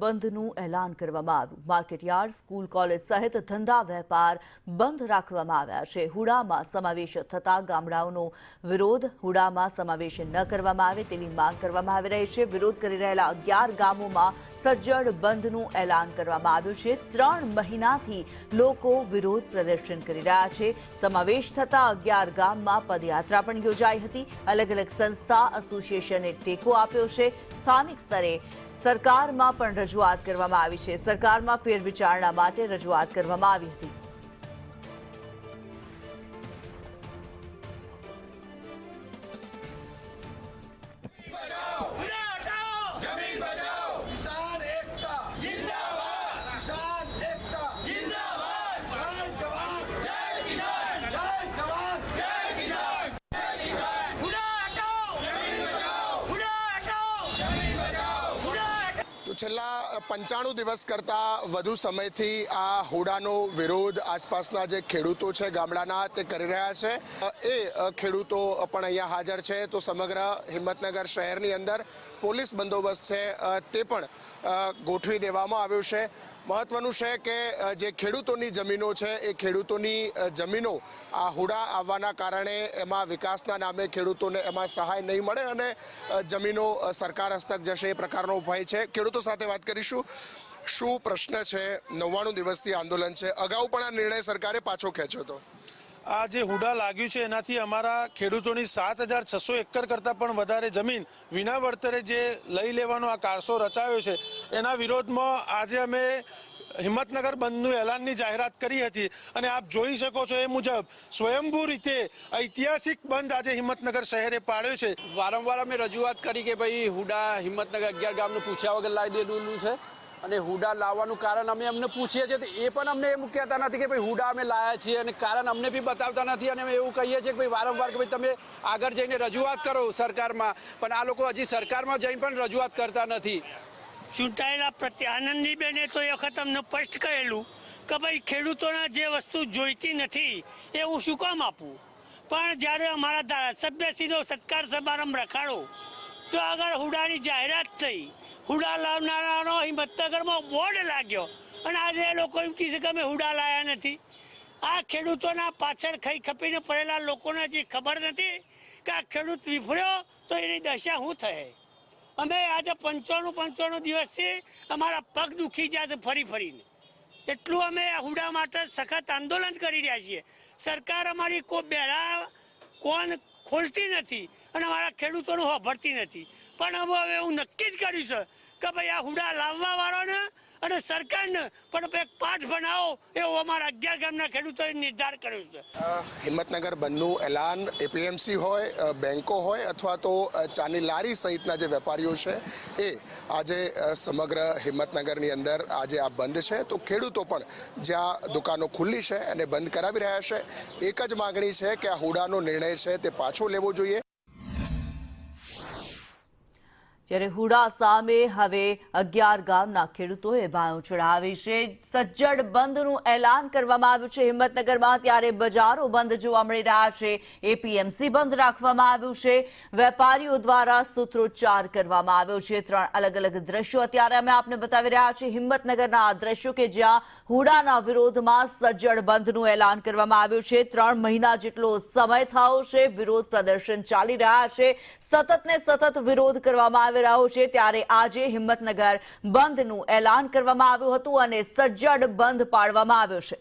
બંધનું એલાન કરવામાં આવ્યું। માર્કેટયાર્ડ, સ્કૂલ, કોલેજ સહિત ધંધા વેપાર બંધ રાખવામાં આવ્યા છે। હુડામાં સમાવેશ થતા ગામડાઓનો વિરોધ, હુડામાં સમાવેશ ન કરવામાં આવે તેવી માંગ કરવામાં આવી રહી છે। વિરોધ કરી રહેલા 11 ગામોમાં સજ્જડ બંધનું એલાન કરવામાં આવ્યું છે। 3 મહિનાથી લોકો વિરોધ પ્રદર્શન કરી રહ્યા છે। સમાવેશ થતા 11 ગામમાં પદયાત્રા પણ યોજાઈ હતી। અલગ અલગ સંસ્થા, એસોસિએશને ટેકો આપ્યો છે। સ્થાનિક સ્તરે સરકારમાં પણ રજૂઆત કરવામાં આવી છે। સરકારમાં ફેરવિચારણા માટે રજૂઆત કરવામાં આવી હતી। છેલ્લા 95 દિવસ કરતાં વધુ સમયથી આ હુડાનો વિરોધ આસપાસના જે ખેડૂતો છે ગામડાના તે કરી રહ્યા છે। એ ખેડૂતો પણ અહીંયા હાજર છે। તો સમગ્ર હિંમતનગર શહેરની અંદર પોલીસ બંદોબસ્ત છે તે પણ ગોઠવી દેવામાં આવ્યો છે। મહત્વનું છે કે જે ખેડૂતોની જમીનો છે એ ખેડૂતોની જમીનો આ હુડા આવવાના કારણે એમાં વિકાસના નામે ખેડૂતોને એમાં સહાય નહીં મળે અને જમીનો સરકાર હસ્તક જશે એ પ્રકારનો ભય છે। ખેડૂતો સાથે વાત કરીશું। શું પ્રશ્ન છે? 99 દિવસથી આંદોલન છે, અગાઉ પણ આ નિર્ણય સરકારે પાછો ખેંચ્યો હતો। આ જે હુડા લાગ્યું છે એનાથી અમારા ખેડૂતોની 7600 એકર કરતાં પણ વધારે જમીન વિના વળતરે જે લઈ લેવાનો આ કારસો રચાયો છે એના વિરોધમાં આજે અમે હિંમતનગર બંધનું એલાનની જાહેરાત કરી હતી અને આપ જોઈ શકો છો એ મુજબ સ્વયંભૂ રીતે ઐતિહાસિક બંધ આજે હિંમતનગર શહેરે પાડ્યો છે। વારંવાર અમે રજૂઆત કરી કે ભાઈ હુડા હિંમતનગર 11 ગામનું પૂછ્યા વગર લાવી દેલું છે અને હુડા લાવવાનું કારણ અમે અમને પૂછીએ છીએ તો એ પણ અમને એમ કહેતા નથી કે ભાઈ હુડા અમે લાયા છીએ અને કારણ અમને બી બતાવતા નથી અને અમે એવું કહીએ છીએ કે ભાઈ વારંવાર કે ભાઈ તમે આગળ જઈને રજૂઆત કરો સરકારમાં, પણ આ લોકો હજી સરકારમાં જઈને પણ રજૂઆત કરતા નથી। ચૂંટાયેલા આનંદીબેને તો એ વખત અમને સ્પષ્ટ કહેલું કે ભાઈ ખેડૂતોને જે વસ્તુ જોઈતી નથી એ હું શું કામ આપું, પણ જ્યારે અમારા ધારાસભ્યશ્રીનો સત્કાર સમારંભ રખાડો તો આગળ હુડાની જાહેરાત થઈ, હુડા લાવનારાનો હિંમતનગરમાં બોર્ડ લાગ્યો અને આજે એ લોકો એમ કહે છે કે અમે હુડા લાયા નથી। આ ખેડૂતોના પાછળ ખાઈ ખપીને પડેલા લોકોને હજી ખબર નથી કે આ ખેડૂત વિફર્યો તો એની દશા શું થાય। અમે આજે 95 દિવસથી અમારા પગ દુખી જાય છે ફરી ફરીને, એટલું અમે હુડા માટે સખત આંદોલન કરી રહ્યા છીએ। સરકાર અમારી કોઈ બેરા કોણ ખોલતી નથી અને અમારા ખેડૂતોનું સાંભળતી નથી, પણ હવે એવું નક્કી જ કર્યું છે કે ભાઈ આ હુડા લાવવા વાળાને અને સરકારને પણ એક પાઠ બનાવો એવો અમારા 11 ગામના ખેડૂતોએ નિર્ધાર કર્યો છે। હિંમતનગર બંધનું એલાન એપીએમસી હોય, બેંકો હોય અથવા તો ચાની લારી સહિતના જે વેપારીઓ છે એ આજે સમગ્ર હિંમતનગરની અંદર આજે આ બંધ છે। તો ખેડૂતો પણ જ્યાં દુકાનો ખુલ્લી છે અને બંધ કરાવી રહ્યા છે। એક જ માગણી છે કે આ હુડાનો નિર્ણય છે તે પાછો લેવો જોઈએ। જ્યારે હુડા સામે હવે 11 ગામના ખેડૂતોએ બાયો ચડાવી છે। સજ્જડ બંધનું એલાન કરવામાં આવ્યું છે હિંમતનગરમાં, ત્યારે બજારો બંધ જોવા મળી રહ્યા છે। એપીએમસી બંધ રાખવામાં આવ્યું છે। વેપારીઓ દ્વારા સૂત્રોચ્ચાર કરવામાં આવ્યો છે। 3 અલગ અલગ દ્રશ્યો અત્યારે અમે આપને બતાવી રહ્યા છીએ। હિંમતનગરના આ દ્રશ્યો કે જ્યાં હુડાના વિરોધમાં સજ્જડ બંધનું એલાન કરવામાં આવ્યું છે। 3 મહિના જેટલો સમય થયો છે, વિરોધ પ્રદર્શન ચાલી રહ્યા છે, સતત ને સતત વિરોધ કરવામાં આવી રહ્યો છે। ત્યારે આજે હિંમતનગર બંધનું એલાન કરવામાં આવ્યું હતું અને સજ્જડ બંધ પાડવામાં આવ્યો છે।